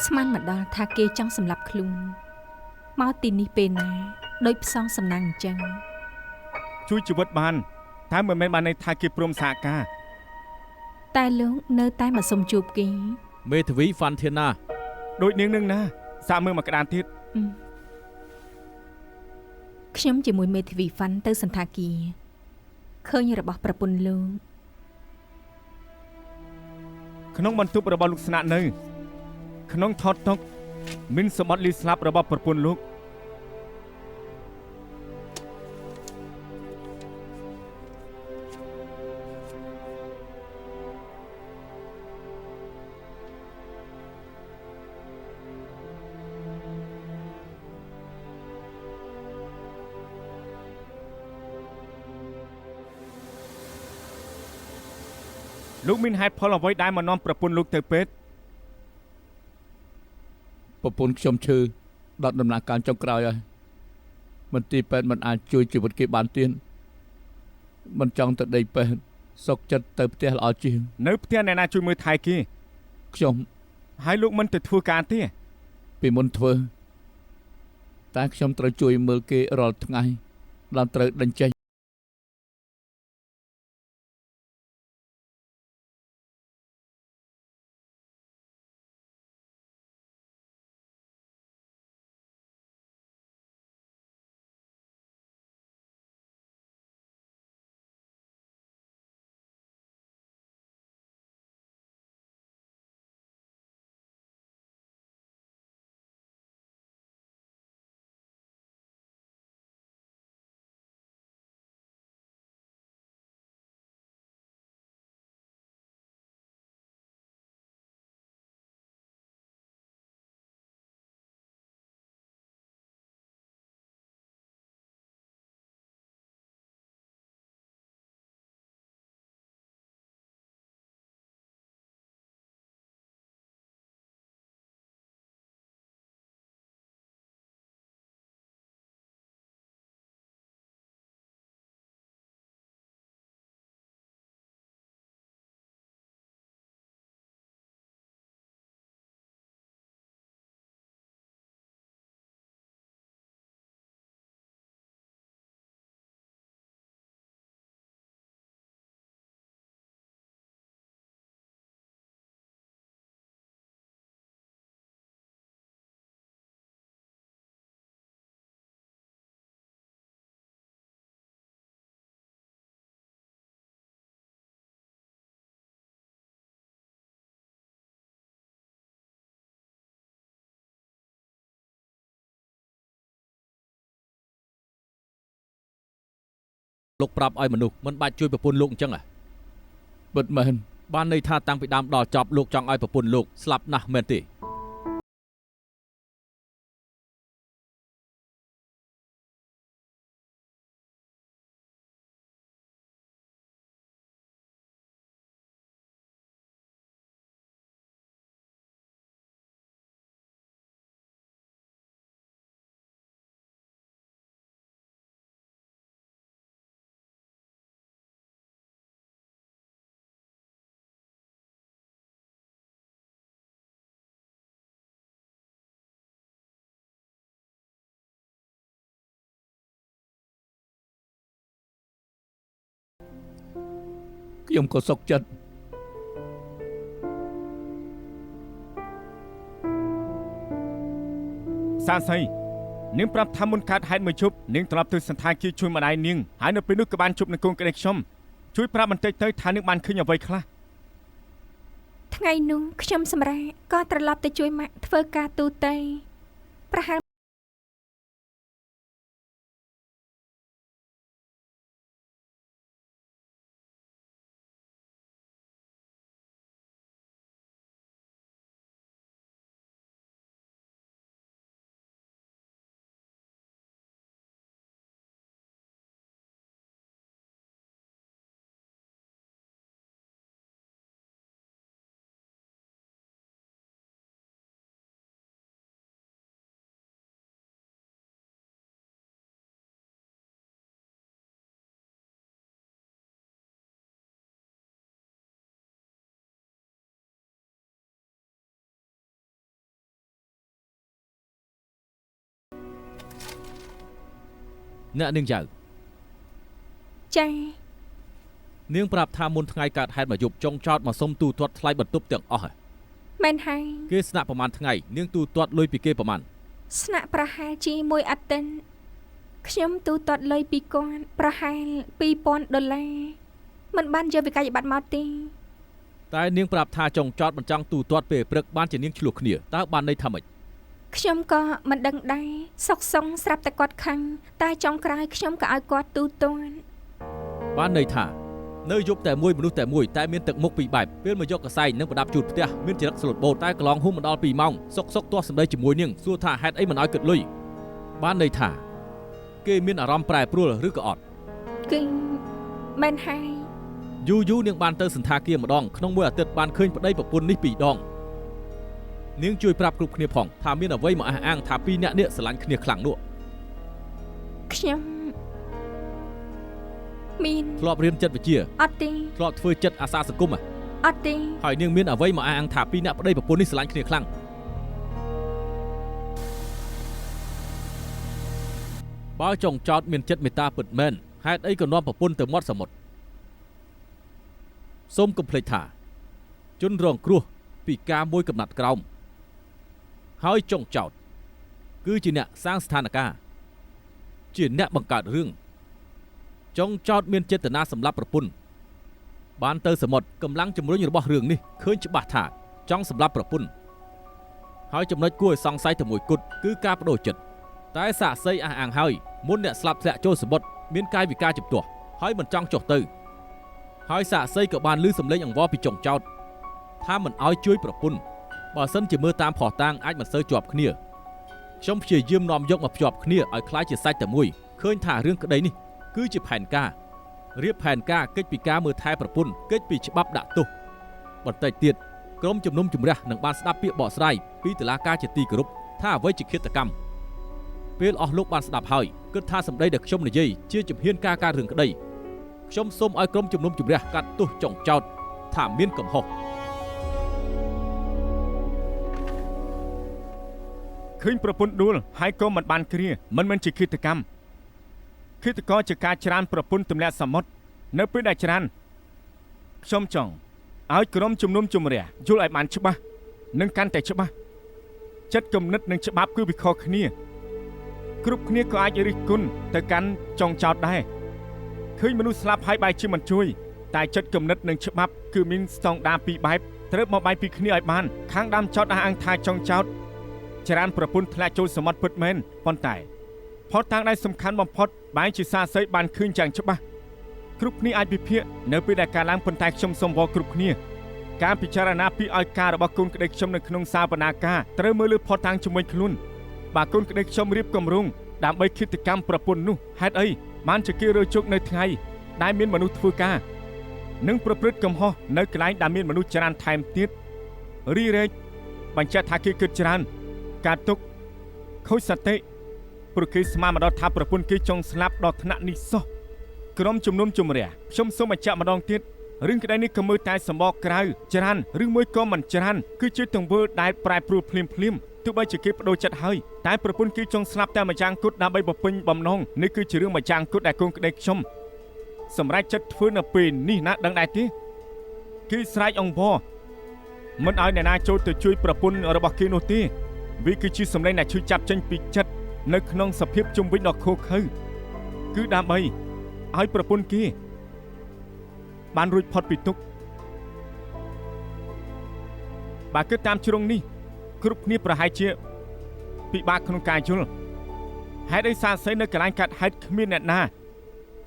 ស្មានមកដល់ថាគេចង់សម្លាប់ខ្លួនមកទីនេះពេលណាដោយផ្សងសំណាងអញ្ចឹងជួយជីវិតបានតែមិនមែនបានន័យថាគេព្រមសហការតែលោកនៅតែមកសុំជួបគេមេធាវីហ្វាន់ធាណាដូចនាងនឹងណាសាកមើលមកក្តារទៀតខ្ញុំជាមួយមេធាវីហ្វាន់ទៅសន្តាគារឃើញរបស់ប្រពន្ធលោកក្នុងបន្ទប់របស់លោកស្នាក់នៅក្នុងថតតុកមានសម្បត្តិលីស្លាប់របស់ប្រពន្ធលោកលោកមានហេតុផលអ្វីដែលមកនាំប្រពន្ធលោកទៅពេទ្យប្រពន្ធខ្ញុំឈឺដល់ដំណាក់កាលចុងក្រោយហើយមន្ទីរពេទ្យមិនអាចជួយជីវិតគេបានទៀតមិនចង់ទៅដេកពេទ្យសុកចិត្តទៅផ្ទះល្អជាងនៅផ្ទះអ្នកណាជួយមើលថែគេខ្ញុំហើយលោកមិនទៅធ្វើការទេពីមុនធ្វើតែខ្ញុំត្រូវជួយមើលគេរាល់ថ្ងៃដល់ត្រូវដេញចេញលោកប្រាប់ឲ្យមនុស្សមិនបាច់ជួយប្រពន្ធលោកអញ្ចឹងពិតមែនបានន័យថាតាំងពីដើមដល់ចប់លោកចង់ឲ្យប្រពន្ធលោកស្លាប់ណាស់មែនទេខ្ញុំក៏សុខចិត្តសាស័យនាងប្រាប់ថាមុនកើតហេតុមួយជប់នាងត្រឡប់ទៅសន្តាគារជួយម្ដាយនាងហើយនៅពេលនោះក៏បានជប់នឹងកូនក្តីខ្ញុំជួយប្រាប់បន្តិចទៅថានាងបានឃើញអ្វីខ្លះថ្ងៃនោះខ្ញុំសម្រេចក៏ត្រឡប់ទៅជួយម៉ាក់ធ្វើការទូទៅប្រហែល អ្នកនាងចៅ ចា នាងប្រាប់ថាមុនថ្ងៃកើតហេតុមកយប់ចុងចោតមកសុំទូទាត់ថ្លៃបន្ទប់ទាំងអស់ហើយ មែនហើយ គេស្នាក់ប្រហែលថ្ងៃនាងទូទាត់លុយពីគេប្រហែល ស្នាក់ប្រហែលជាមួយអតិនខ្ញុំទូទាត់លុយពីគាត់ប្រហែល$2,000មិនបានយកវិក័យប័ត្រមកទេ តែនាងប្រាប់ថាចុងចោតមិនចង់ទូទាត់ពេលព្រឹកបានជានាងឆ្លោះគ្នាតើបានន័យថាម៉េច ខ្ញុំក៏មិនដឹងដែរសុកសុងស្រាប់តែគាត់ខឹងតែចុងក្រោយខ្ញុំក៏ឲ្យគាត់ទូទាត់ បានន័យថានៅយប់តែមួយមនុស្សតែមួយតែមានទឹកមុខពីរបែបពេលមកយកកសែងនិងប្រដាប់ជូតផ្ទះមានចរិតស្លូតបូតតែកន្លងហួសមិនដល់2ម៉ោងសុកទាស់សម្ដីជាមួយនាងសួរថាហេតុអីមិនឲ្យគិតលុយបានន័យថាគេមានអារម្មណ៍ប្រែប្រួលឬក៏អត់ គឺមែនហើយ យូរនាងបានទៅសន្តាគារម្ដងក្នុងមួយអាទិត្យបានឃើញប្តីប្រពន្ធនេះ2ដងនាងជួយប្រាប់គ្រប់គ្នាផងថាមានអ្វីមកអះអាងថា2នាក់នេះស្រឡាញ់គ្នាខ្លាំងនោះ ខ្ញុំមាន ធ្លាប់រៀនចិត្តវិទ្យា អត់ទេ ធ្លាប់ធ្វើចិត្តអាសាសង្គម អត់ទេ ហើយនាងមានអ្វីមកអះអាងថា2នាក់ប្តីប្រពន្ធនេះស្រឡាញ់គ្នាខ្លាំងបើចុងចោតមានចិត្តមេត្តាពិតមែនហេតុអីក៏នាំប្រពន្ធទៅមាត់សមុទ្រសូមកុំភ្លេចថាជនរងគ្រោះពីការមួយកំណត់ក្រោមហើយចុងចោតគឺជាអ្នកសាងស្ថានភាពជាអ្នកបង្កើតរឿងចុងចោតមានចេតនាសម្លាប់ប្រពន្ធបានទៅសមុទ្រកម្លាំងជំរុញរបស់រឿងនេះឃើញច្បាស់ថាចង់សម្លាប់ប្រពន្ធហើយចំណុចគួរឲ្យសង្ស័យតែមួយគត់គឺការបដូរចិត្តតែសាក្សីអះអាងហើយមុនអ្នកស្លាប់ធ្លាក់ចូលសមុទ្រមានកាយវិការជំទាស់ហើយមិនចង់ចុះទៅហើយសាក្សីក៏បានឮសំឡេងអង្វរពីចុងចោតថាមិនឲ្យជួយប្រពន្ធបើសិនជាមើលតាមផុសតាងអាចមិនសូវជាប់គ្នាខ្ញុំព្យាយាមនាំយកមកភ្ជាប់គ្នាឲ្យคล้ายជាសាច់តែមួយឃើញថារឿងក្តីនេះគឺជាផែនការរៀបផែនការកិច្ចពីការមើលថែប្រពន្ធកិច្ចពីច្បាប់ដាក់ទោសបន្តិចទៀតក្រុមជំនុំជម្រះនឹងបានស្ដាប់ពាក្យបកស្រាយពីតុលាការជាទីគោរពថាអ្វីជាឃាតកម្មពេលអស់លោកបានស្ដាប់ហើយគិតថាសម្ដីដែលខ្ញុំនិយាយជាជំហានការការរឿងក្តីខ្ញុំសូមឲ្យក្រុមជំនុំជម្រះកាត់ទោសចុងចោតថាមានកំហុស ឃើញប្រពន្ធដួលហើយក៏មិនបានគ្រាមិនមែនជាឃាតកម្មឃាតករជាការច្រានប្រពន្ធទម្លាក់សមុទ្រនៅពេលដែលច្រានខ្ញុំចង់ឲ្យក្រុមជំនុំជម្រះយល់ឲ្យបានច្បាស់និងកាន់តែច្បាស់ចិត្តគំនិតនិងច្បាប់គឺវិខុសគ្នាគ្រប់គ្នាក៏អាចរិះគន់ទៅកាន់ចុងចោតដែរឃើញមនុស្សស្លាប់ហើយបែរជាមិនជួយតែចិត្តគំនិតនិងច្បាប់គឺមានស្តង់ដារពីរបែបត្រូវមកបែកពីគ្នាឲ្យបានខាងដើមចោតអះអាងថាចុងចោតចរានប្រពន្ធធ្លាក់ចូលសមុទ្រពិតមែនប៉ុន្តែផុតតាំងដែលសំខាន់បំផុតបែរជាសាស័យបានឃើញយ៉ាងច្បាស់គ្រប់គ្នាអាចវិភាគនៅពេលដែលការឡើងប៉ុន្តែខ្ញុំសូមវល់គ្រប់គ្នាការពិចារណាពីឲ្យការរបស់កូនក្តីខ្ញុំនៅក្នុងសាវនាការត្រូវមើលលើផុតតាំងជាមួយខ្លួនបើកូនក្តីខ្ញុំរៀបគម្រោងដើម្បីឃាតកម្មប្រពន្ធនោះហេតុអីបានជាគេរើជោគនៅថ្ងៃដែលមានមនុស្សធ្វើការនិងប្រព្រឹត្តកំហុសនៅកន្លែងដែលមានមនុស្សច្រើនថែមទៀតរីរែកបញ្ជាក់ថាគេគិតច្រើនការទុកខូចសតិព្រោះគេស្មានមកដល់ថាប្រពន្ធគេចង់ស្លាប់ដល់ថ្នាក់នេះសោះក្រុមជំនុំជម្រះខ្ញុំសូមបញ្ជាក់ម្ដងទៀតរឿងក្តីនេះក៏មើលតែសម្បកក្រៅច្រើនឬមួយក៏មិនច្រើនគឺជាទង្វើដែលប្រែប្រួលភ្លាមទោះបីជាគេបដូរចិត្តហើយតែប្រពន្ធគេចង់ស្លាប់តែម្យ៉ាងគត់ដើម្បីបំពេញបំណងនេះគឺជារឿងម្យ៉ាងគត់ដែលកូនក្តីខ្ញុំសម្រាប់ចិត្តធ្វើនៅពេលនេះណាដឹងដែរទេគេស្រែកអង្វរមិនឲ្យអ្នកណាចូលទៅជួយប្រពន្ធរបស់គេនោះទេវាគឺជាសម្លេងដែលឈឺចាប់ចេញពីចិត្តនៅក្នុងសភាពជំវិញដ៏ឃោរឃៅគឺដើម្បីឲ្យប្រពន្ធគេបានរួចផុតពីទុក្ខបើគិតតាមជ្រុងនេះគ្រប់គ្នាប្រហែលជាពិបាកក្នុងការយល់ហេតុអីសាស័យនៅកន្លែងកាត់ហេតុគ្មានអ្នកណា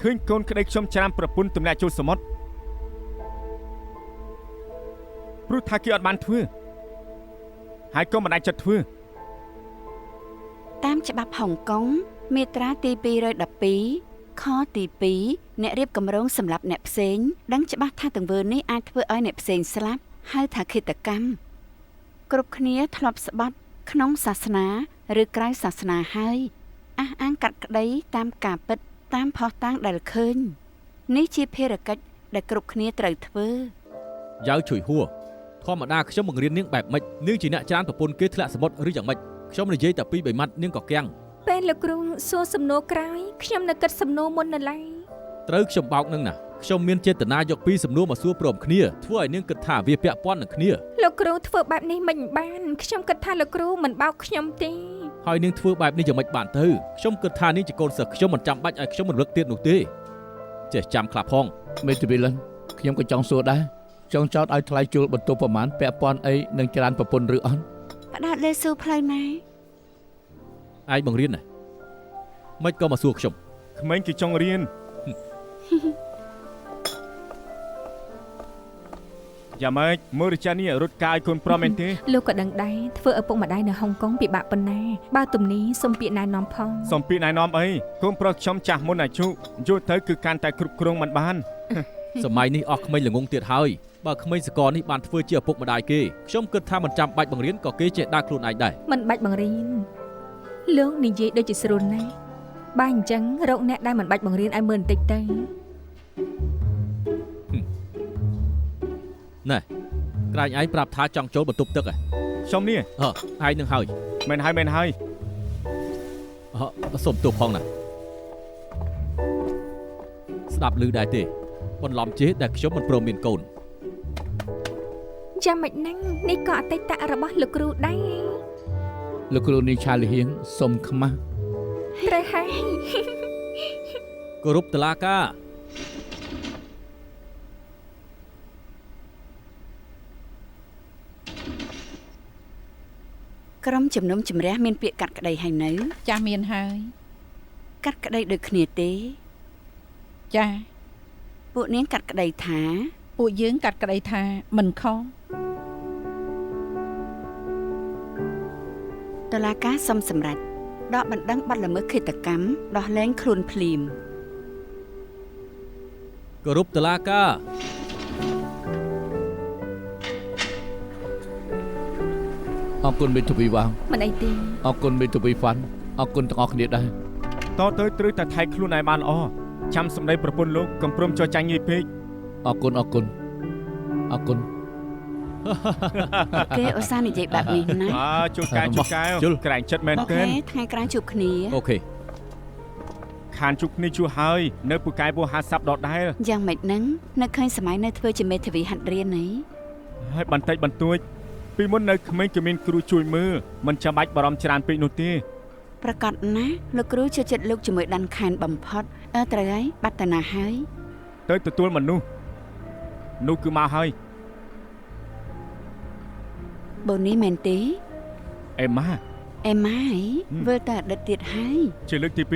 ឃើញកូនក្តីខ្ញុំច្រានប្រពន្ធទម្លាក់ចូលសមុទ្រព្រោះថាគេអត់បានធ្វើហើយក៏មិនអាចចិត្តធ្វើតាមច្បាប់ហុងកុងមាត្រាទី212ខទី2អ្នករៀបគម្រោងសម្រាប់អ្នកផ្សេងដឹងច្បាស់ថាទង្វើនេះអាចធ្វើឲ្យអ្នកផ្សេងស្លាប់ហៅថាឃាតកម្មគ្រប់គ្នាធ្លាប់ស្បត់ក្នុងសាសនាឬក្រៅសាសនាហើយអះអាងកាត់ក្តីតាមការពិតតាមផុសតាងដែលឃើញនេះជាភារកិច្ចដែលគ្រប់គ្នាត្រូវធ្វើយ៉ាវជួយហួរធម្មតាខ្ញុំបង្រៀននាងបែបម៉េចនាងជាអ្នកច្រានប្រពន្ធគេធ្លាក់សមុទ្រឬយ៉ាងម៉េចខ្ញុំនិយាយតែ2-3ម៉ាត់នាងក៏គាំង ពេលលោកគ្រូសួរសំណួរក្រោយខ្ញុំនៅគិតសំណួរមុននៅឡើយ ត្រូវខ្ញុំបោកនឹងណាខ្ញុំមានចេតនាយកពីសំណួរមកសួរព្រមគ្នាធ្វើឲ្យនាងគិតថាវាពាក់ព័ន្ធនឹងគ្នា លោកគ្រូធ្វើបែបនេះមិនបានខ្ញុំគិតថាលោកគ្រូមិនបោកខ្ញុំទេ ហើយនាងធ្វើបែបនេះយ៉ាងម៉េចបានទៅខ្ញុំគិតថានាងជាកូនសិស្សខ្ញុំមិនចាំបាច់ឲ្យខ្ញុំរំលឹកទៀតនោះទេចេះចាំខ្លះផង មេធាវីលិនខ្ញុំក៏ចង់សួរដែរចង់ចោទឲ្យថ្លៃជួលបន្ទប់ប្រមាណពាក់ព័ន្ធអីនឹងចរានប្រពន្ធឬអត់ ផ្ដោតលើស៊ូផ្លូវណា ឯងបង្រៀនណាមិនក៏មកសួរខ្ញុំ ក្មេងគេចង់រៀន យ៉ាងម៉េចមើលរាជានេះរត់កាយកូនប្រុសមែនទេ លោកក៏ដឹងដែរធ្វើឪពុកម្ដាយនៅហុងកុងពិបាកប៉ុណ្ណាបើទំនីសុំពាក្យណែនាំផង សំពីណែនាំអីកូនប្រុសខ្ញុំចាស់មុនអាយុយល់ទៅគឺកាន់តែគ្រប់គ្រងមិនបាន សម័យនេះអស់ក្មេងល្ងងទៀតហើយបើក្មេងសកលនេះបានធ្វើជាឪពុកម្ដាយគេខ្ញុំគិតថាមិនចាំបាច់បង្រៀនក៏គេចេះដើរខ្លួនឯងដែរ មិនបាច់បង្រៀនលោកនិយាយដូចជាស្រួលណាស់បើអញ្ចឹងរកអ្នកដែលមិនបាច់បង្រៀនឲ្យមើលបន្តិចទៅ ណែក្រែងឯងប្រាប់ថាចង់ចូលបន្ទប់ទឹកហ៎ ខ្ញុំនេះ ឯងនឹងហើយ មែនហើយ សុំទោសផងណាស្ដាប់ឮដែរទេបន្លំជេរដែលខ្ញុំមិនព្រមមានកូន ចាំមិនហ្នឹងនេះក៏អតីតរបស់លោកគ្រូដែរ លោកគ្រូនីឆាលីហៀងសុំខ្មាស់ ត្រូវហើយ គោរពតុលាការ ក្រុមជំនុំជម្រះមានពាក្យកាត់ក្តីហើយនៅ ចាស់មានហើយ កាត់ក្តីដូចគ្នាទេ ចាស់ ពួកនាងកាត់ក្តីថា ពួកយើងកាត់ក្តីថាមិនខុស តុលាការសុំសម្រេចដកបណ្ដឹងបទល្មើសឃាតកម្មដោះលែងខ្លួនភ្លាម គោរពតុលាការ អរគុណមេធាវីវ៉ាង មិនអីទេ អរគុណមេធាវីហ្វាន់អរគុណទាំងអស់គ្នាដែរ តទៅត្រូវតែថៃខ្លួនឯងបានល្អចាំសម្ដីប្រពន្ធលោកកំព្រមចោះចាញ់ងាយពេក អរគុណ គេឧស្សាហ៍និយាយបែបនេះណា ជួបកែក្រែងចិត្តមែន អូ ទេ ខេថ្ងៃក្រោយជួបគ្នា អូខេ ខានជួបគ្នាជួហើយនៅពូកែវោហាសាប់ដដែល យ៉ាងម៉េចហ្នឹងនៅឃើញសម័យនៅធ្វើជាមេធាវីហាត់រៀននេះ ហើយបន្តិចបន្តួចពីមុននៅក្មេងក៏មានគ្រូជួយមើលមិនចាំបាច់បារម្ភច្រើនពេកនោះទេ ប្រកាសណាលោកគ្រូចូលចិត្តលោកជាមួយដាន់ខែនបំផុតត្រូវហើយបាត់តាណាហើយ ទៅទទួលមនុស្សនោះគឺមកហើយ បូនេះមែនទេ អេម៉ា អេម៉ាយវិលតែអតីតទៀតហើយ ជាលើកទី2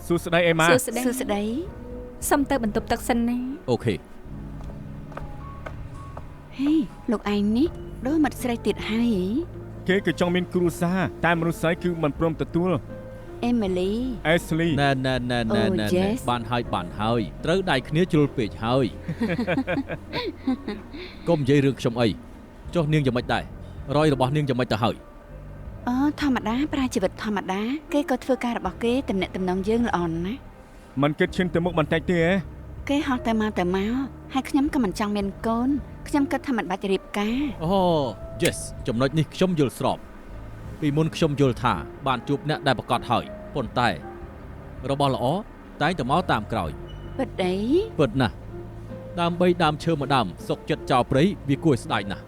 សួស្តីអេម៉ា សួស្តី សួស្តី សុំទៅបន្ទប់ទឹកសិនណា អូខេ ហេលោកឯងនេះដូចមាត់ស្រីទៀតហើយ គេក៏ចង់មានគ្រួសារតែមនុស្សស្រីគឺមិនព្រមទទួល អេមីលី អេស្លី ណែ yes បានហើយត្រូវដៃគ្នាជ្រុលពេកហើយកុំនិយាយរឿងខ្ញុំអីចុះនាងយ៉ាងម៉េចដែររយរបស់នាងយ៉ាងម៉េចទៅហើយ អូធម្មតាប្រាជីវិតធម្មតាគេក៏ធ្វើការរបស់គេតំណែងតំណងយើងល្អណាស់ មិនគិតឈានទៅមុខបន្តិចទេហ៎ គេហោះទៅមកហើយខ្ញុំក៏មិនចង់មានកូនខ្ញុំគិតថាមិនបាច់រៀបការ អូ yes ចំណុចនេះខ្ញុំយល់ស្របពីមុនខ្ញុំយល់ថាបានជួបអ្នកដែលប្រកាសហើយប៉ុន្តែរបស់ល្អតែងតែមកតាមក្រោយ ពិតអី ពិតណាស់ដើម្បីដើមឈើមួយដើមសុកចិត្តចោលព្រៃវាគួរស្ដាយណាស់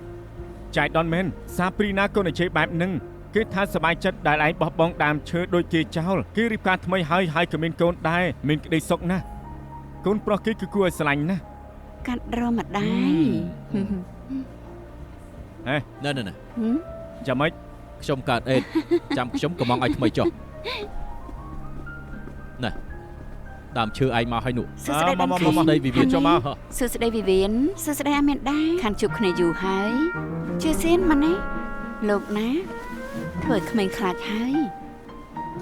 ចៃដនមែនសាព្រីណាកូននិយាយបែបហ្នឹងគេថាសប្បាយចិត្តដែលឯងបោះបង់ដើមឈើដូចគេចោលគេរៀបការថ្មីហើយក៏មានកូនដែរមានក្តីសុខណាស់កូនប្រុសគេគឺគួរឲ្យស្រឡាញ់ណាស់ កាត់រមម្ដាយ ណែ យ៉ាងម៉េច ខ្ញុំកើតអេតចាំខ្ញុំកំងឲ្យថ្មីចុះណែដើមឈើឯងមកឲ្យនោះ សួស្តីបង មកស្ដីវិវាទចុះមក សួស្តីវិវៀនសួស្តីអាមានដែរខានជួបគ្នាយូរហើយជឿសៀនម៉ានេះលោកណាធ្វើឲ្យក្មេងខ្លាចហើយ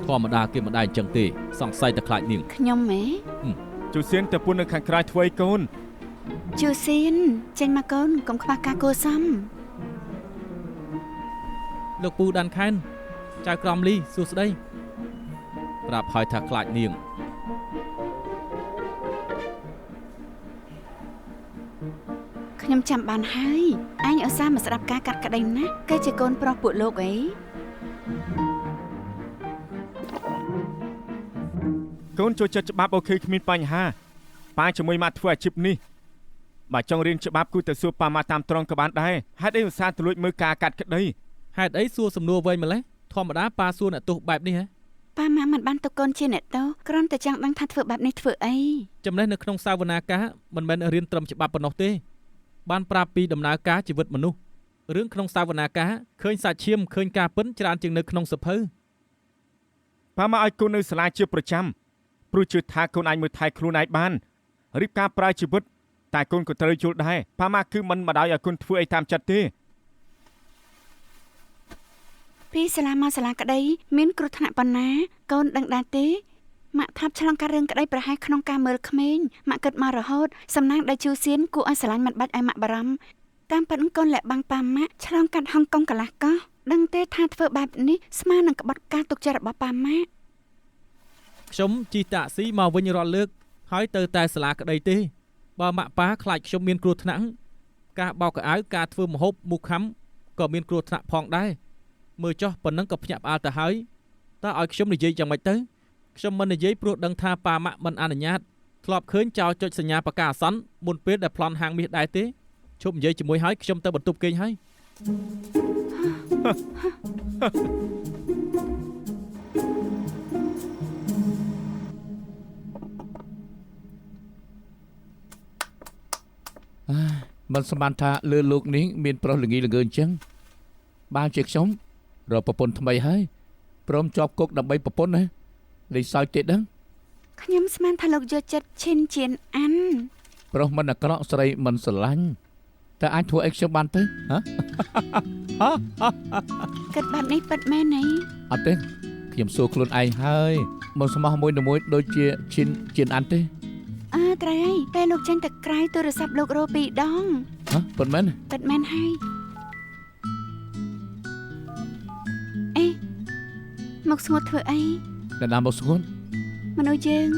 ធម្មតាគេមិនដែរអញ្ចឹងទេសង្ស័យតែខ្លាចនាង ខ្ញុំហ៎ ជូសៀនទៅពុននៅខាងក្រៅធ្វើឲ្យកូន ជឿសៀនចេញមកកូនកុំខ្វះការគួរសម លោកពូដានខែនចៅក្រមលីសួស្ដីប្រាប់ឲ្យថាខ្លាចនាង ខ្ញុំចាំបានហើយអញឧស្សាហ៍មកស្ដាប់ការកាត់ក្តីណាគេជាកូនប្រុសពួកលោកអី ូនចូលចិត្តច្បាប់អូខេគ្មានបញ្ហាប៉ាជាមួយម៉ាក់ធ្វើអាជីពនេះបើចង់រៀនច្បាប់គួរតែសួរប៉ាម៉ាក់តាមត្រង់ក៏បានដែរហេតុអីឧស្សាហ៍ទៅលួចមើលការកាត់ក្តី ហេតុអីសួរសំណួរវិញម្លេះធម្មតាប៉ាសួរអ្នកទោសបែបនេះហ៎ ប៉ាម៉ាក់មិនបានទុកកូនជាអ្នកទោសគ្រាន់តែចង់ដឹងថាធ្វើបែបនេះធ្វើអី ចំណេះនៅក្នុងសាវនាការមិនមែនរៀនត្រឹមច្បាប់ប៉ុណ្ណោះទេបានប្រាប់ពីដំណើរការជីវិតមនុស្សរឿងក្នុងសាវនាការឃើញសាច់ឈាមឃើញការពិនច្រើនជាងនៅក្នុងសភៅ ប៉ាម៉ាក់ឲ្យកូននៅសាលាជាប្រចាំព្រោះជឿថាកូនអាចមើលថែខ្លួនឯងបានរៀបការប្រើជីវិតតែកូនក៏ត្រូវយល់ដែរប៉ាម៉ាក់គឺមិនមកដោយឲ្យកូនធ្វើអីតាមចិត្តទេ ពីសាលាមកសាលាក្តីមានគ្រោះថ្នាក់ប៉ុណ្ណាកូនដឹងដែរទេម៉ាក់ធ្លាប់ឆ្លងការរឿងក្តីប្រហែសក្នុងការមើលក្មេងម៉ាក់គិតមករហូតសំណាងដែលជូសៀនគួរឲ្យស្រឡាញ់មិនបាច់ឲ្យម៉ាក់បារម្ភតាមពិតកូនលាក់បាំងប៉ាម៉ាក់ឆ្លងកាត់ហុងកុងកន្លះកោះដឹងទេថាធ្វើបែបនេះស្មើនឹងក្បត់ការទុកចិត្តរបស់ប៉ាម៉ាក់ ខ្ញុំជិះតាក់ស៊ីមកវិញរាល់លើកហើយទៅតែសាលាក្តីទេបើម៉ាក់ប៉ាខ្លាចខ្ញុំមានគ្រោះថ្នាក់ការបោកកៅអៅការធ្វើម្ហូបមូខំក៏មានគ្រោះថ្នាក់ផងដែរមើលចុះប៉ុណ្ណឹងក៏ភ្ញាក់ផ្អើលទៅហើយតើឲ្យខ្ញុំនិយាយយ៉ាងម៉េចទៅខ្ញុំមិននិយាយព្រោះដឹងថាប៉ាម៉ាក់មិនអនុញ្ញាតធ្លាប់ឃើញចោលចុចសញ្ញាបកាអាសន្នមុនពេលដែលប្លន់ហាងមាសដែរទេឈប់និយាយជាមួយហើយខ្ញុំទៅបន្ទប់គេងហើយ មិនស្មានថាលើលោកនេះមានប្រុសល្ងីល្ងើអញ្ចឹងបានជាខ្ញុំរកប្រពន្ធថ្មីហើយព្រមជាប់គុកដើម្បីប្រពន្ធណាលេខសោយទៀតដឹង ខ្ញុំស្មានថាលោកយកចិត្តឈិនជៀនអាន ប្រុសមិនអាក្រក់ស្រីមិនស្រឡាញ់តែអាចធ្វើអីខ្ញុំបានទៅហ៎ គិតបែបនេះពិតមែនទេ អត់ទេខ្ញុំសួរខ្លួនឯងហើយមកស្មោះមួយដូចជាឈិនជៀនអានទេ អើត្រូវហើយពេលលោកចេញទៅក្រៅទូរស័ព្ទលោករោ2ដង ហ៎ប៉ុន្មាន ពិតមែនហើយអេមកស្ងួតធ្វើអី អ្នកណាមកស្ងួន មនុស្សយើង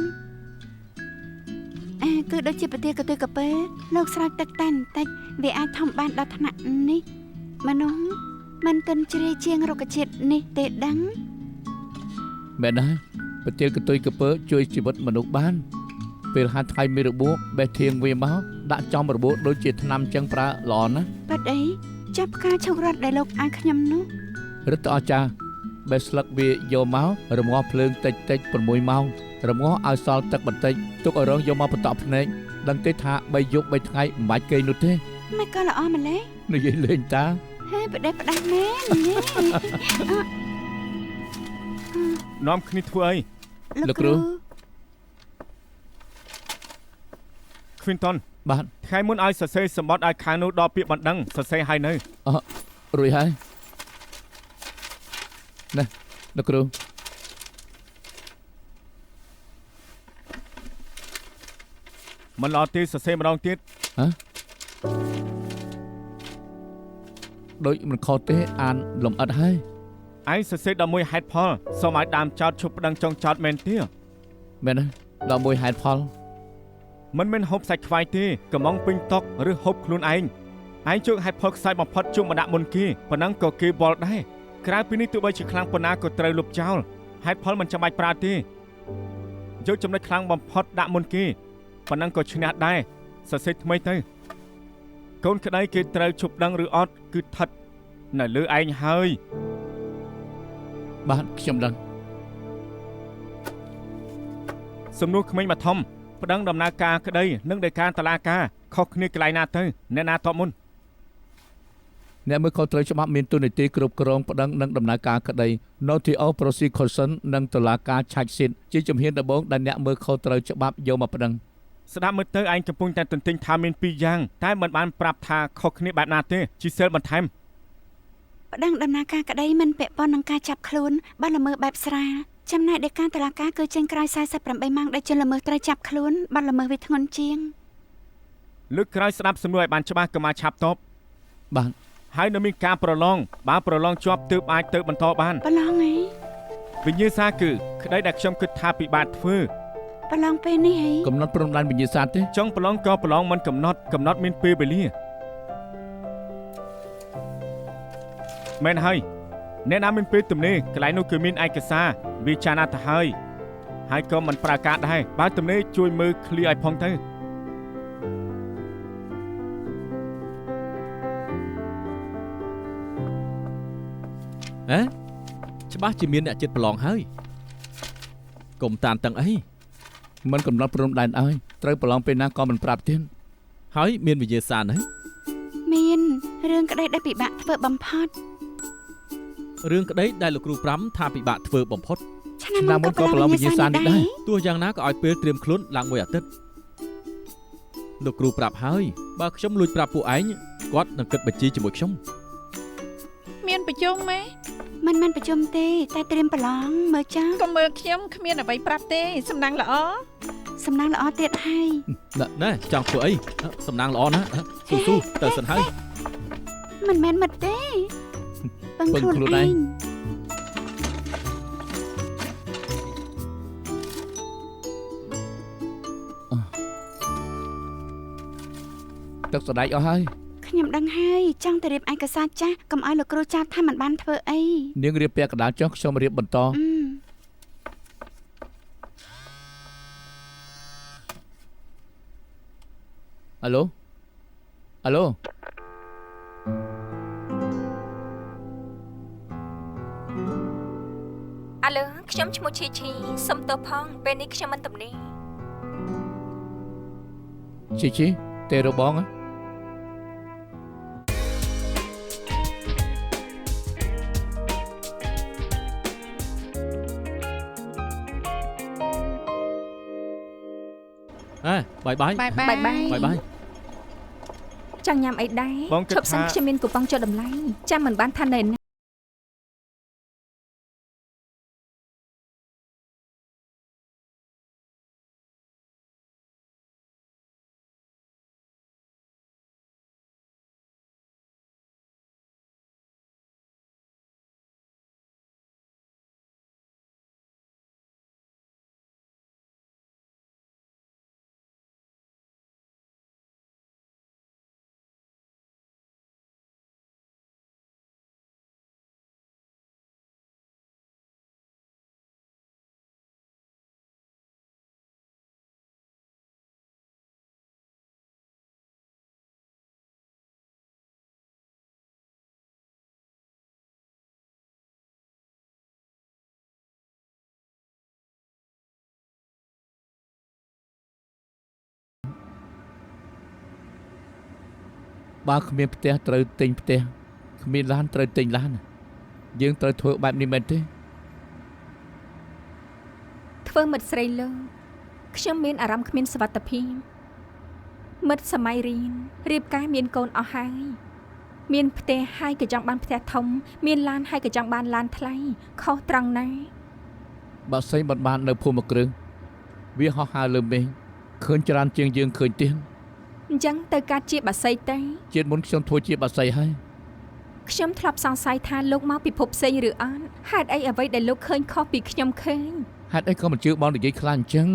គឺដូចជាប្រទាលកន្ទុយកពើលោកស្រោចទឹកតែបន្តិចវាអាចធំបានដល់ថ្នាក់នេះមនុស្សមិនទាន់ជ្រាយជាងរុក្ខជាតិនេះទេដឹង មែនហើយប្រទាលកន្ទុយកពើជួយជីវិតមនុស្សបានពេលហាត់ថ្ងៃមានរបួសបេះធៀងវាមកដាក់ចំរបួសដូចជាថ្នាំចឹងប្រើល្អណាស់ ប៉ិតអីចាប់ផ្កាឈូករត់ដែលលោកឲ្យខ្ញុំនោះ រឹតអស្ចារ្យបេះស្លឹកវាយកមករងាស់ភ្លើងតិច6ម៉ោងរងាស់ឲ្យសល់ទឹកបន្តិចទុកឲ្យរងយកមកបន្តភ្នែកដឹងទេថា3យប់3ថ្ងៃមិនបាច់គេនោះទេ មិនក៏ល្អម្ល៉េះ និយាយលេងតា ហើយប្រដេះផ្ដាស់មែនញ៉េ នាំគ្នាធ្វើអី លោកគ្រូ Quinton បាទ ថ្ងៃមុនឲ្យសរសេរសម្បត្តិឲ្យខាងនោះដល់ពាក្យបណ្ដឹងសរសេរឲ្យនៅ រួចហើយណែលោកគ្រូ មិនល្អទេសរសេរម្ដងទៀត ហ៎ដូចមិនខុសទេអានលំអិតហើយ ឯងសរសេរដល់មួយហេតុផលសូមឲ្យដើមចោតឈប់ប្តឹងចុងចោតមែនទេ មែនទេដល់មួយហេតុផល មិនមែនហូបសាច់ខ្វាយទេកំងពេញតុកឬហូបខ្លួនឯងជើងហេតុផលខ្សោយបំផុតជុំមកដាក់មុនគេប៉ុណ្ណឹងក៏គេបល់ដែរក្រៅពីនេះទោះបីជាខ្លាំងប៉ុណ្ណាក៏ត្រូវលុបចោលហេតុផលមិនចាំបាច់ប្រើទេយកចំណុចខ្លាំងបំផុតដាក់មុនគេប៉ុណ្ណឹងក៏ឈ្នះដែរសរសេរថ្មីទៅកូនក្តីគេត្រូវឈប់ដឹងឬអត់គឺស្ថិតនៅលើឯងហើយ បាទខ្ញុំដឹង សំណួរក្មេងបឋមប្តឹងដំណើរការក្តីនិងដោយការតឡាការខុសគ្នាកន្លែងណាទៅអ្នកណាតបមុន អ្នកមើលខុសត្រូវច្បាប់មានទូនាទីគ្រប់គ្រងប្តឹងនិងដំណើរការក្តី Notio Prosecution និងតុលាការឆាច់សិទ្ធជាជំហានដំបូងដែលអ្នកមើលខុសត្រូវច្បាប់យកមកប្តឹង ស្ដាប់មើលទៅឯងកំពុងតែទន្ទិញថាមាន2យ៉ាងតែមិនបានប្រាប់ថាខុសគ្នាបែបណាទេជីសេលបន្ថែម ប្តឹងដំណើរការក្តីមិនពាក់ព័ន្ធនឹងការចាប់ខ្លួនបានល្មើសបែបស្រាលចំណែកដែលការតុលាការគឺចេញក្រោយ48ម៉ោងដែលជនល្មើសត្រូវចាប់ខ្លួនបានល្មើសវាធ្ងន់ជាង លើកក្រោយស្ដាប់សំណួរឲ្យបានច្បាស់កុំមកឆាប់តប បាទ ហើយនៅមានការប្រឡងបើប្រឡងជាប់ទើបអាចទៅបន្តបាន ប្រឡងអី វិញ្ញាសាគឺក្តីដែលខ្ញុំគិតថាពិបាកធ្វើ ប្រឡងពេលនេះហី កំណត់ព្រំដែនវិញ្ញាសាទេ ចង់ប្រឡងក៏ប្រឡងមិនកំណត់មានពេលវេលាមែនហើយអ្នកណាមានពេលទំនេរកន្លែងនោះគឺមានឯកសារវាចាណាស់ទៅហើយ ហើយក៏មិនប្រើការដែរបើទំនេរជួយមើលឃ្លីឲ្យផងទៅ ច្បាស់ជាមានអ្នកចិត្តប្រឡងហើយកុំតានតឹងអី មិនកំណត់ព្រំដែនឲ្យត្រូវប្រឡងពេលណាក៏មិនប្រាប់ទៀត ហើយមានវិញ្ញាសាណា មានរឿងក្តីដែលពិបាកធ្វើបំផុត រឿងក្តីដែលលោកគ្រូប្រាំថាពិបាកធ្វើបំផុត ឆ្នាំមុនក៏ប្រឡងវិញ្ញាសានេះដែរ ទោះយ៉ាងណាក៏ឲ្យពេលត្រៀមខ្លួនឡើងមួយអាទិត្យលោកគ្រូប្រាប់ហើយបើខ្ញុំលួចប្រាប់ពួកឯងគាត់នឹងគិតបញ្ជីជាមួយខ្ញុំ មានប្រជុំម៉េ មិនមែនប្រជុំទេតែត្រៀមប្រឡងមើលចាស់ ក៏មើលខ្ញុំគ្មានអ្វីប្រាប់ទេសំណាងល្អ សំណាងល្អទៀតហើយ ណែចង់ធ្វើអីសំណាងល្អណាស់ស៊ូទៅសិនហើយ មិនមែនមិត្តទេពឹងខ្លួនឯង ទឹកសដែកអស់ហើយ ខ្ញុំដឹងហើយចង់ទៅរៀបឯកសារចាស់កុំឲ្យលោកគ្រូចាប់ថាមិនបានធ្វើអី នាងរៀបពាក្យកណ្ដាលចុះខ្ញុំរៀបបន្តអាឡូអាឡូ អាឡូខ្ញុំឈ្មោះឈីឈីសុំទោសផងពេលនេះខ្ញុំមិនទំនេរ ជីទេរបង បាយបាយ បាយ បាយបាយ បាយបាយ ចង់ញ៉ាំអីដែរ បងគិត ឈប់សិន ថា ខ្ញុំមានគូប៉ុងចុះតម្លៃចាំមិនបានថាណែណា បើគ្មានផ្ទះត្រូវទិញផ្ទះគ្មានឡានត្រូវទិញឡានយើងត្រូវធ្វើបែបនេះមែនទេ ធ្វើមិត្តស្រីលើខ្ញុំមានអារម្មណ៍គ្មានសុវត្ថិភាពមិត្តសម័យរៀនរៀបការមានកូនអស់ហើយមានផ្ទះហើយក៏ចង់បានផ្ទះធំមានឡានហើយក៏ចង់បានឡានថ្លៃខុសត្រង់ណា បើសេងបាននៅភូមិគ្រឹះវាហោះហើរលើមេឃឃើញច្រើនជាងយើងឃើញទៀត អញ្ចឹងទៅកាត់ជាបាសីទេ ជាតិមុនខ្ញុំធ្វើជាបាសីហើយ ខ្ញុំធ្លាប់សង្ស័យថាលោកមកពិភពផ្សេងឬអត់ហេតុអីអ្វីដែលលោកឃើញខុសពីខ្ញុំឃើញ ហេតុអីក៏មិនជឿបងនិយាយខ្លាំងអញ្ចឹង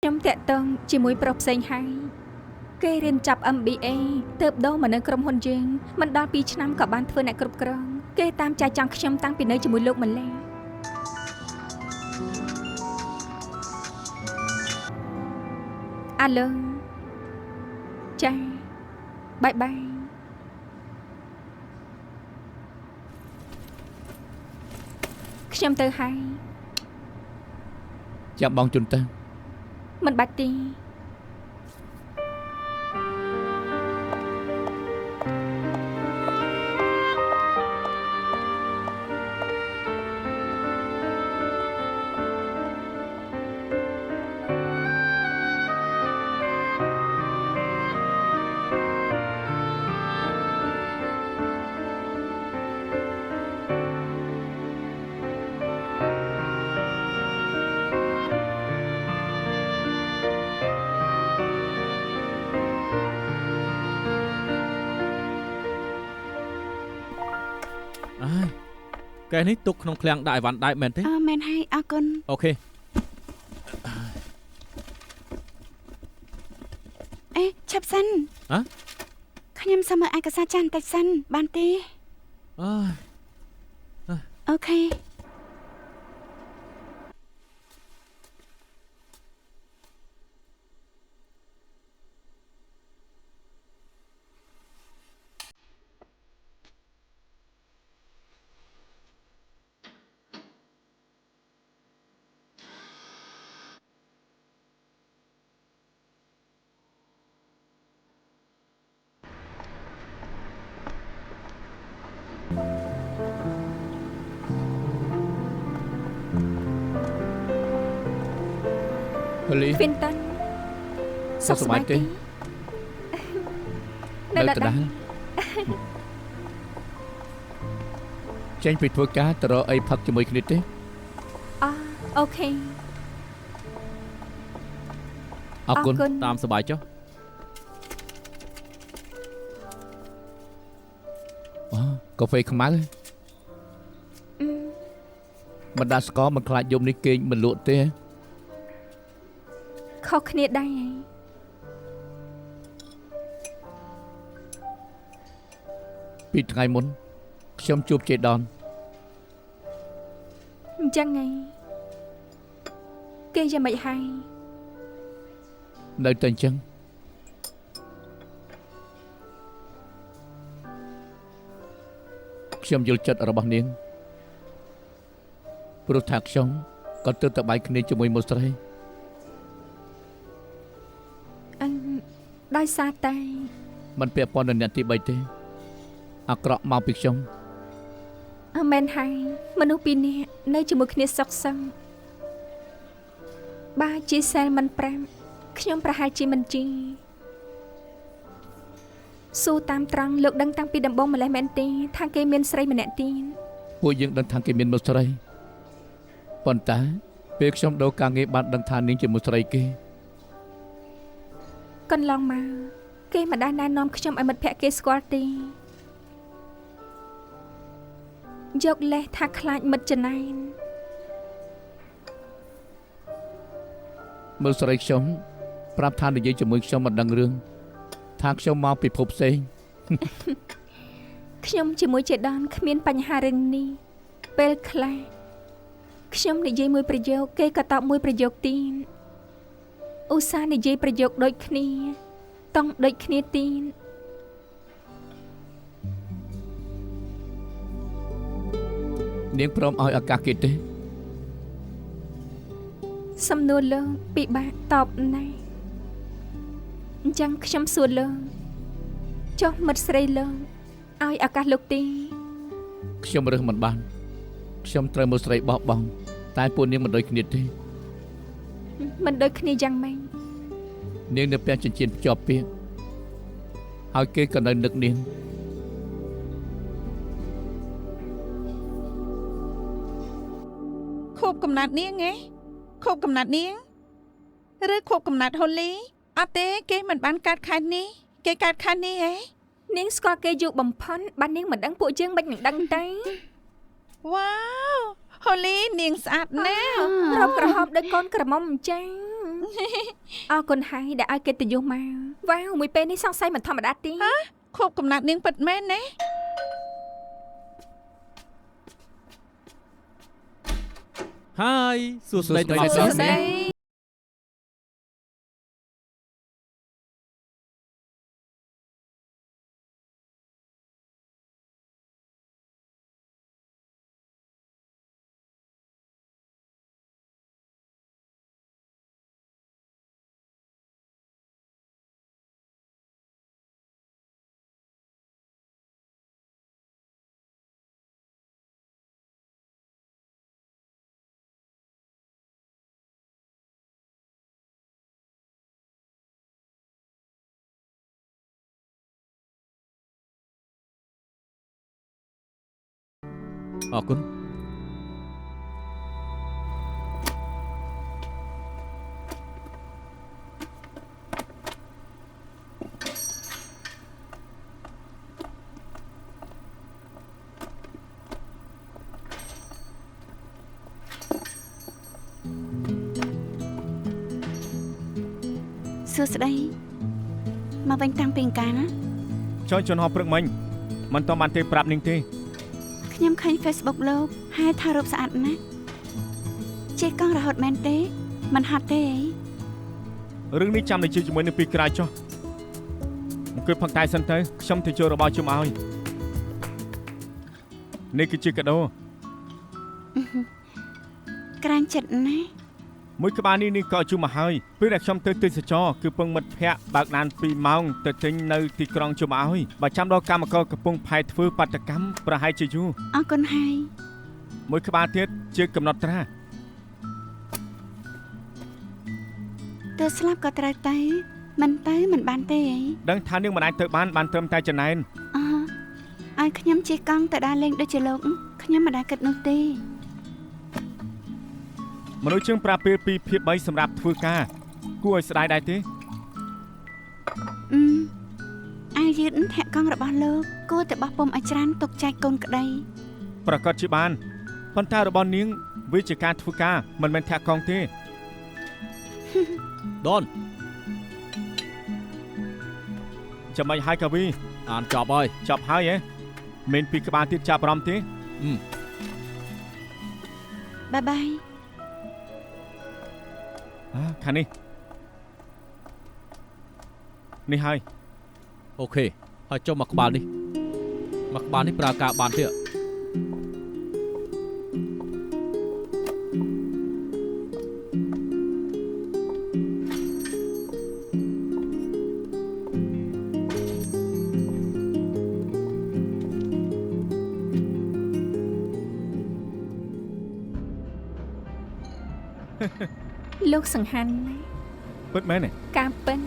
ខ្ញុំតាក់ទងជាមួយប្រុសផ្សេងហើយគេរៀនចាប់ MBA ទើបដូរមកនៅក្រុមហ៊ុនយើងមិនដល់2ឆ្នាំក៏បានធ្វើអ្នកគ្រប់គ្រងគេតាមចែកចង់ខ្ញុំតាំងពីនៅជាមួយលោកម្លេះអាឡូចាបាយបាយខ្ញុំទៅហើយ ចាំបងជន់ទៅ មិនបាច់ទេ កែនេះទុកក្នុងឃ្លាំងដាក់អីវ៉ាន់ដែរមែនទេ មែនហើយអរគុណ អូខេ អេឆាប់សិន ហ៎ ខ្ញុំសុំមើលឯកសារចាស់បន្តិចសិនបានទេ អើយ អូខេ Holly Finton សុខសប្បាយទេ នៅដ ដ ដែល ដែលចេញពីធ្វើការទៅរកអីផឹកជាមួយគ្នាទេ អូខេ អរគុណ តាមសប្បាយចុះ កាហ្វេខ្មៅបណ្ដាស្ករមិនខ្លាចយំនេះគេងមិនលក់ទេ ខុសគ្នាដែរ ពីថ្ងៃមុនខ្ញុំជួបជេដន អញ្ចឹងហីគេយ៉ាងម៉េចហើយ នៅតែអញ្ចឹងខ្ញុំយល់ចិត្តរបស់នាងព្រោះថាខ្ញុំក៏ទើបតែបាយគ្នាជាមួយមួយស្រី ដោយសារតែ มันពាក់ព័ន្ធនឹងអ្នកទី3ទេអាក្រក់មកពីខ្ញុំ មែនហើយមនុស្សពីរនាក់នៅជាមួយគ្នាសុខសឹងបើជាសែលមិនប្រាំខ្ញុំប្រហែលជាមិនជីស៊ូតាមត្រង់លោកដឹងតាំងពីដំបូងម្លេះមែនទេថាគេមានស្រីម្នាក់ទៀត ពួកយើងដឹងថាគេមានមួយស្រីប៉ុន្តែពេលខ្ញុំដូរការងារបានដឹងថានាងជាមួយស្រីគេ កន្លងមកគេមិនដែលណែនាំខ្ញុំឲ្យមិត្តភក្តិគេស្គាល់ទេយកលេសថាខ្លាចមិត្តចំណែន មើលស្រីខ្ញុំប្រាប់ថានិយាយជាមួយខ្ញុំមិនដឹងរឿងថាខ្ញុំមកពីភពផ្សេង ខ្ញុំជាមួយជាដនគ្មានបញ្ហារឿងនេះពេលខ្លះខ្ញុំនិយាយមួយប្រយោគគេក៏តបមួយប្រយោគទៀតឧស្សាហ៍និយាយប្រយោគដូចគ្នាតង់ដូចគ្នាទៀត នាងព្រមឲ្យឱកាសគេទេ សំណួរលើពិបាកតបណាស់អញ្ចឹងខ្ញុំសួរលើចុះមិត្តស្រីលើឲ្យឱកាសលោកទី ខ្ញុំរើសមិនបានខ្ញុំត្រូវមើលស្រីបោះបង់តែពួកនាងមិនដូចគ្នាទេ មិនដូចគ្នាយ៉ាងម៉េច នាងនៅពាក់ចិញ្ចៀនភ្ជាប់ពាក្យហើយគេក៏នៅនឹកនាង ខូបកំណាត់នាងហ៎ខូបកំណាត់នាងឬខូបកំណាត់ហូលីអត់ទេគេមិនបានកាត់ខែនេះគេកាត់ខែនេះហ៎ នាងស្គាល់គេយូរបំផុតបាននាងមិនដឹងពួកយើងមិននឹងដឹងទេ វ៉ាវហូលីនាងស្អាតណាស់ រោមក្រហមដូចកូនក្រមុំអញ្ចឹង អរគុណហើយដែលឲ្យកិត្តិយសមកវ៉ាវមួយពេលនេះសង្ស័យមិនធម្មតាទេ ខូបកំណត់នាងពិតមែនណា ហើយសួស្តីទាំងអស់ សួ គ្នា ស្តី អរគុណ សួស្តីមកវិញតាំងពីកាលណា ចុះជនហោព្រឹកមិញមិនតបានទេប្រាប់នាងទេ ខ្ញុំឃើញ Facebook លោកហើយថារូបស្អាតណាស់ជិះកង់រហូតមែនទេមិនហត់ទេអី រឿងនេះចាំតែជិះជាមួយនឹងពីក្រោយចុះអង្គុយផឹកតែសិនទៅខ្ញុំទៅចូលរបស់ជុំឲ្យនេះគឺជាកាដូ ក្រាញ់ចិត្តណាស់ មួយក្បាលនេះនាងក៏ជុំមកហើយពេលដែលខ្ញុំទៅទេសចរគឺពឹងមិត្តភ័ក្តិបើកឡាន2ម៉ោងទៅទិញនៅទីក្រុងជុំឲ្យបើចាំដល់កម្មករកំពុងផែធ្វើបាតកម្មប្រហែលជាយូរ អរគុណហើយ មួយក្បាលទៀតជាកំណត់ត្រា ទើស្លាប់ក៏ត្រូវទៅមិនបានទេអី ដឹងថានាងមិនអាចទៅបានត្រឹមតែចំណែន ឲ្យខ្ញុំជិះកង់ទៅដើរលេងដូចជាលោកខ្ញុំមិនដែលគិតនោះទេ មនុស្សជាងប្រាប់ពេល2ភាគ3សម្រាប់ធ្វើការគួរឲ្យស្ដាយដែរទេ អាយឺតធាក់កង់របស់លោកគួរតែបោះពុំឲ្យច្រើនទុកចែកកូនក្តី ប្រកាសជាបានប៉ុន្តែរបស់នាងវាជាការធ្វើការមិនមែនធាក់កង់ទេ ដន ចាំមិនហើយកាវី អានចប់ហើយ ចប់ហើយហ៎មានពីក្បាលទៀតចាប់អារម្មណ៍ទេ បាយបាយ ខាងនេះនេះហើយ អូខេហើយចុះមកក្បាលនេះប្រើការបានទេ លោកសង្ហាន់ណាស់ ពិតមែនទេ ការពិន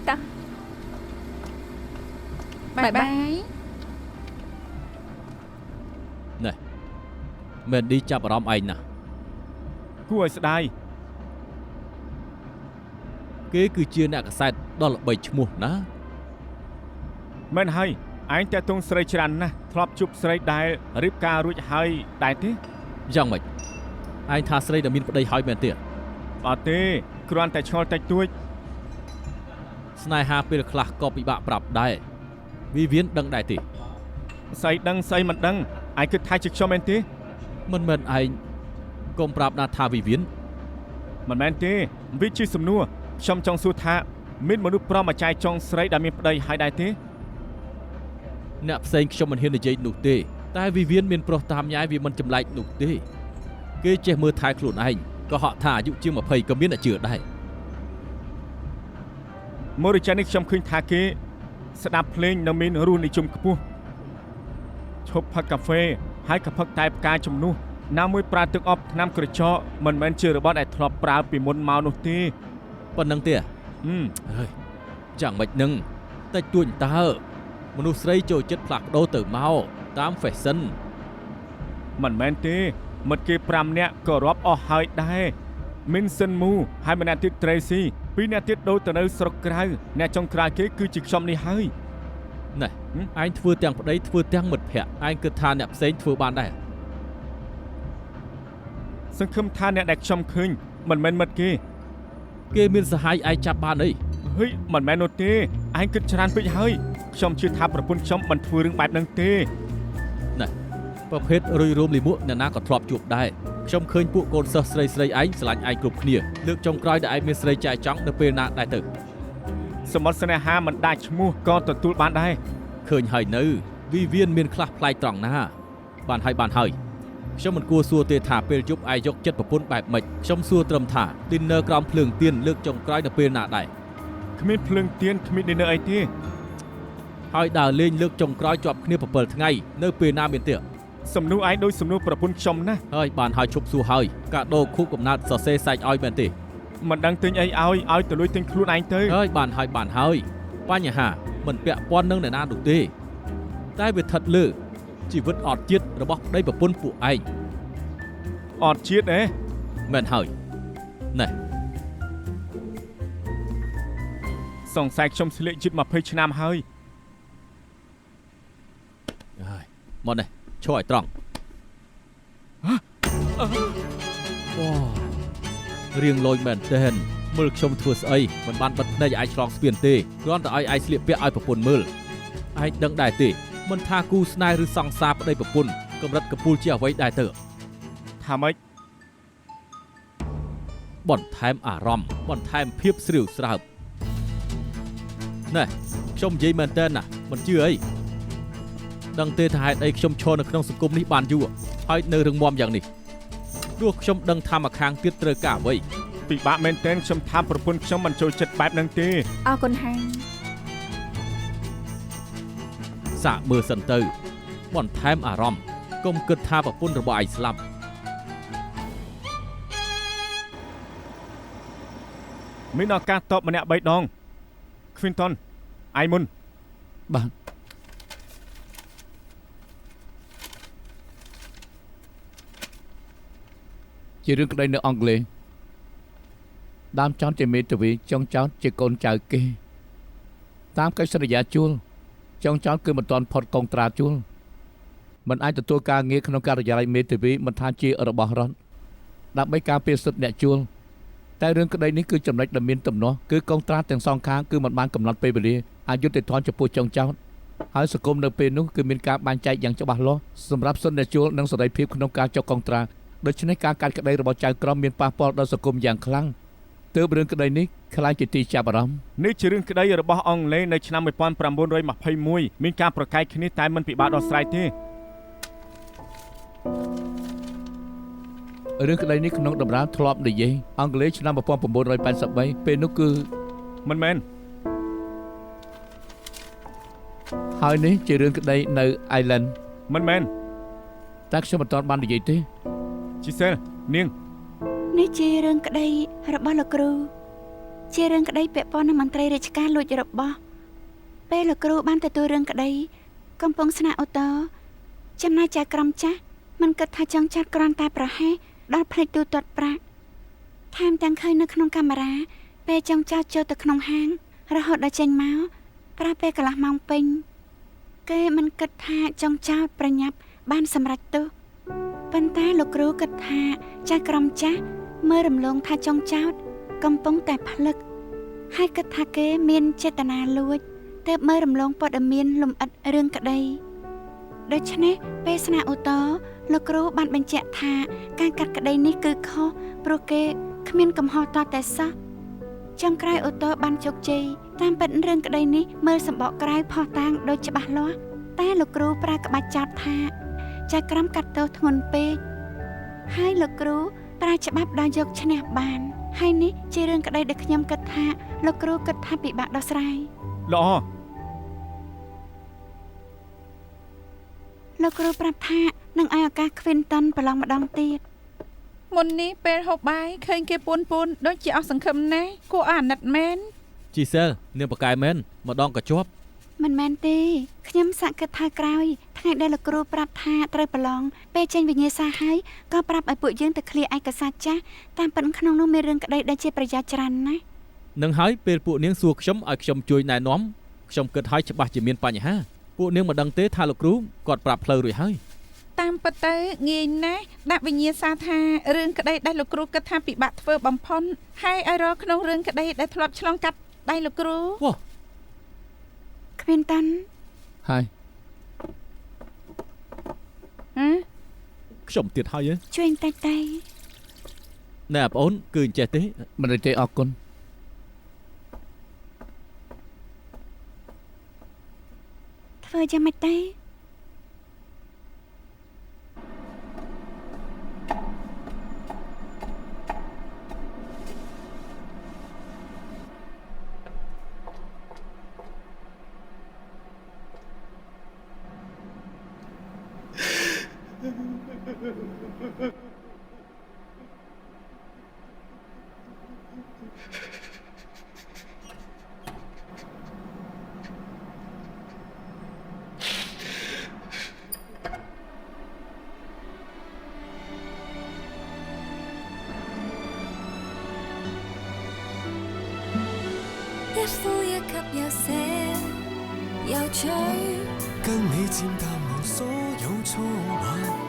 តោះ បាយបាយ មែនឌីចាប់អារម្មណ៍ឯងណាស់ គួរឲ្យស្ដាយ គេគឺជាអ្នកកសែតដ៏ល្បីឈ្មោះណា មែនហើយឯងតែទងស្រីច្រើនណាស់ធ្លាប់ជួបស្រីដែលរៀបការរួចហើយដែរទេ យ៉ាងម៉េចឯងថាស្រីដែលមានប្តីហើយមែនទេ អត់ទេគ្រាន់តែឆ្ងល់តិចតួច ស្នេហាពេលខ្លះក៏ពិបាកប្រាប់ដែរវិវៀនដឹងដែរទេ ស្អីដឹងស្អីមិនដឹងឯងគិតថាជាខ្ញុំមែនទេ មិនមែនឯងកុំប្រាប់ណាថាវិវៀន មិនមែនទេវាជាសំណួរខ្ញុំចង់សួរថាមានមនុស្សប្រុសមកចែកចង់ស្រីដែលមានប្តីហើយដែរទេ អ្នកផ្សេងខ្ញុំមិនហ៊ាននិយាយនោះទេតែវិវៀនមានប្រុសតាមញ៉ាយវាមិនចម្លែកនោះទេគេចេះមើលថែខ្លួនឯងក៏ហក់ថាអាយុជាង20ក៏មានតែជឿដែរ មករយៈនេះខ្ញុំឃើញថាគេស្ដាប់ភ្លេងនៅមានរសនិយមខ្ពស់ឈប់ផឹកកាហ្វេហើយក៏ផឹកតែផ្កាជំនួសណាមួយប្រើទឹកអប់ថ្នាំក្រចកមិនមែនជារបស់ដែលធ្លាប់ប្រើពីមុនមកនោះទេ ប៉ុណ្ណឹងទេហើយយ៉ាងម៉េចនឹងតែទួញតើមនុស្សស្រីចូលចិត្តផ្លាស់ប្ដូរទៅមកតាម fashion មិនមែនទេមិត្តគេ5នាក់ក៏រាប់អស់ហើយដែរមានសិនមូហើយម្នាក់ទៀត Tracy 2នាក់ទៀតដូរទៅនៅស្រុកក្រៅអ្នកចុងក្រោយគេគឺជាខ្ញុំនេះហើយ ណែឯងធ្វើទាំងប្តីធ្វើទាំងមិត្តភក្តិឯងគិតថាអ្នកផ្សេងធ្វើបានដែរ សង្ឃឹមថាអ្នកដែលខ្ញុំឃើញមិនមែនមិត្តគេ គេមានសហាយឯងចាប់បានអី ហុយមិនមែននោះទេឯងគិតច្រើនពេកហើយខ្ញុំជឿថាប្រពន្ធខ្ញុំមិនធ្វើរឿងបែបហ្នឹងទេ ណាប្រភេទរុយរោមលីមួកអ្នកណាក៏ធ្លាប់ជួបដែរខ្ញុំឃើញពួកកូនសិស្សស្រីឯងស្រឡាញ់ឯងគ្រប់គ្នាលើកចុងក្រោយដែលឯងមានស្រីចែកចង់នៅពេលណាដែរទៅ សមុទ្រស្នេហាមិនដាច់ឈ្មោះក៏ទទួលបានដែរ ឃើញហើយនៅវិវៀនមានខ្លះប្លែកត្រង់ណាបានហើយខ្ញុំមិនគួរសួរទេថាពេលយប់ឯងយកចិត្តប្រពន្ធបែបម៉េចខ្ញុំសួរត្រឹមថា dinner ក្រោមភ្លើងទៀនលើកចុងក្រោយនៅពេលណាដែរ គ្មានភ្លើងទៀនគ្មាន dinner អីទេ ហើយដើរលេងលើកចុងក្រោយជាប់គ្នា7ថ្ងៃនៅពេលណាមានទៀត សំណួរឯងដូចសំណួរប្រពន្ធខ្ញុំណា ហើយបានហើយឈប់សួរហើយកាដូខូបកំណត់សរសេរសាច់ឲ្យមែនទេ មិនដឹងទិញអីឲ្យទៅលុយទិញខ្លួនឯងទៅ ហើយបានហើយបញ្ហាមិនពាក់ព័ន្ធនឹងអ្នកណានោះទេតែវាស្ថិតលើជីវិតអត់ជាតិរបស់ប្តីប្រពន្ធពួកឯង អត់ជាតិទេ មែនហើយណែ សង្ស័យខ្ញុំស្លៀកជិត20ឆ្នាំហើយ មកនេះឈរឲ្យត្រង់រៀងលយមែនទេមើលខ្ញុំធ្វើស្អីមិនបានបិទភ្នែកឲ្យឆ្លងស្ពានទេគ្រាន់តែឲ្យឯងស្លៀកពាក់ឲ្យប្រពន្ធមើលឯងដឹងដែរទេមិនថាគូស្នេហ៍ឬសង្សារប្តីប្រពន្ធកម្រិតកពូលជាអ្វីដែរទៅ ថាម៉េច បន្ថែមអារម្មណ៍បន្ថែមភាពស្រាវស្រើបណែខ្ញុំនិយាយមែនតើណាមិនជឿអីដឹងទេថាហេតុអីខ្ញុំឈរនៅក្នុងសង្គមនេះបានយូរហើយនៅរឹងមាំយ៉ាងនេះព្រោះខ្ញុំដឹងថាម្ខាងទៀតត្រូវការអ្វី ពិបាកមែនទែនខ្ញុំថាប្រពន្ធខ្ញុំមិនចូលចិត្តបែបហ្នឹងទេ អរគុណហាង សាកមើលសិនទៅបន្ថែមអារម្មណ៍កុំគិតថាប្រពន្ធរបស់ឯងស្លាប់ មានឱកាសតបម្នាក់3ដង Quinton ឯងមុន បាទជារឿងក្តីនៅអង់គ្លេសដើមចោតជាមេធាវីចុងចោតជាកូនចៅគេតាមកិច្ចសន្យាជួលចុងចោតគឺមិនទាន់ផុតកងត្រាជួលមិនអាចទទួលការងារក្នុងការិយាល័យមេធាវីមិនថាជារបស់រដ្ឋដើម្បីការពារសិទ្ធិអ្នកជួលតែរឿងក្តីនេះគឺចំណុចដែលមានទំនាស់គឺកងត្រាទាំងសងខាងគឺមិនបានកំណត់ពេលវេលាអយុត្តិធម៌ចំពោះចុងចោតហើយសង្គមនៅពេលនោះគឺមានការបែងចែកយ៉ាងច្បាស់លាស់សម្រាប់សិទ្ធិអ្នកជួលនិងសេរីភាពក្នុងការចុះកងត្រាដូច្នេះការកាត់ក្តីរបស់ចៅក្រមមានប៉ះពាល់ដល់សង្គមយ៉ាងខ្លាំងទើបរឿងក្តីនេះខ្លាចជាទីចាប់អារម្មណ៍ នេះជារឿងក្តីរបស់អង់គ្លេសនៅឆ្នាំ1921មានការប្រកែកគ្នាតែមិនពិបាកដោះស្រាយទេ រឿងក្តីនេះក្នុងតម្រាធ្លាប់និយាយអង់គ្លេសឆ្នាំ1983ពេលនោះគឺ មិនមែន ហើយនេះជារឿងក្តីនៅ Ireland មិនមែន តែខ្ញុំមិនទាន់បាននិយាយទេ Giselle នាង នេះជារឿងក្តីរបស់លោកគ្រូជារឿងក្តីពាក់ព័ន្ធនឹងមន្ត្រីរាជការលួចរបស់ពេលលោកគ្រូបានទទួលរឿងក្តីកំពុងស្នាក់អូតូចំណាយចាក្រមចាស់មិនគិតថាចង់ចាត់គ្រាន់តែប្រហែសដល់ភ្លេចទូទាត់ប្រាក់ថែមទាំងឃើញនៅក្នុងកាមេរ៉ាពេលចង់ចោទចូលទៅក្នុងហាងរហូតដល់ចេញមកប្រាប់ពេលកន្លះម៉ោងពេញគេមិនគិតថាចង់ចោទប្រញាប់បានសម្រេចទោសប៉ុន្តែលោកគ្រូគិតថាចាស់ក្រមចាស់មើលរំលងថាចង់ចោទកំពុងតែផ្លឹកហើយគិតថាគេមានចេតនាលួចទើបមើលរំលងព័ត៌មានលម្អិតរឿងក្តីដូច្នេះពេលស្នាក់អូតូលោកគ្រូបានបញ្ជាក់ថាការកាត់ក្តីនេះគឺខុសព្រោះគេគ្មានកំហុសតតែសោះចុងក្រោយអូតូបានជោគជ័យតាមពិតរឿងក្តីនេះមើលសម្បកក្រៅផុសតាងដូចច្បាស់លាស់តែលោកគ្រូប្រើក្បាច់ចោទថាចៅក្រមកាត់ទោសធ្ងន់ពេកហើយលោកគ្រូប្រើច្បាប់ដល់យកឈ្នះបានហើយនេះជារឿងក្តីដែលខ្ញុំគិតថាលោកគ្រូគិតថាពិបាកដោះស្រាយ ល្អ លោកគ្រូប្រាប់ថានឹងឲ្យឱកាស Quinton ប្រឡងម្ដងទៀត មុននេះពេលហូបបាយឃើញគេពួនដូចជាអស់សង្ឃឹមណាស់គួរអាណិតមែន Giselle នាងបកែមែនម្ដងក៏ជាប់ មិនមែនទេខ្ញុំសាក់គិតថាក្រោយថ្ងៃដែលលោកគ្រូប្រាប់ថាត្រូវប្រឡងពេលចេញវិញ្ញាសាហើយក៏ប្រាប់ឲ្យពួកយើងទៅឃ្លាឯកសារចាស់តាមពិតក្នុងនោះមានរឿងក្តីដែលជាប្រយោជន៍ច្រើនណាស់ នឹងហើយពេលពួកនាងសួរខ្ញុំឲ្យខ្ញុំជួយណែនាំខ្ញុំគិតឲ្យច្បាស់ជាមានបញ្ហាពួកនាងមិនដឹងទេថាលោកគ្រូគាត់ប្រាប់ផ្លូវរួចហើយ ត តាមពិតទៅងាយណាស់ដាក់វិញ្ញាសាថារឿងក្តីដែលលោកគ្រូគិតថាពិបាកធ្វើបំផុតហើយឲ្យរកក្នុងរឿងក្តីដែលធ្លាប់ឆ្លងកាត់ដៃលោកគ្រូ វ៉ា គ្មានតាន់ ហើយ ខ្ញុំទៀតហើយ ជួយអញតែតែ ណែបងអូនគឺអញ្ចេះទេ មិនទេអរគុណ ធ្វើយ៉ាងម៉េចទេ一呼一吸有些有趣，跟你漸淡無所有錯幻。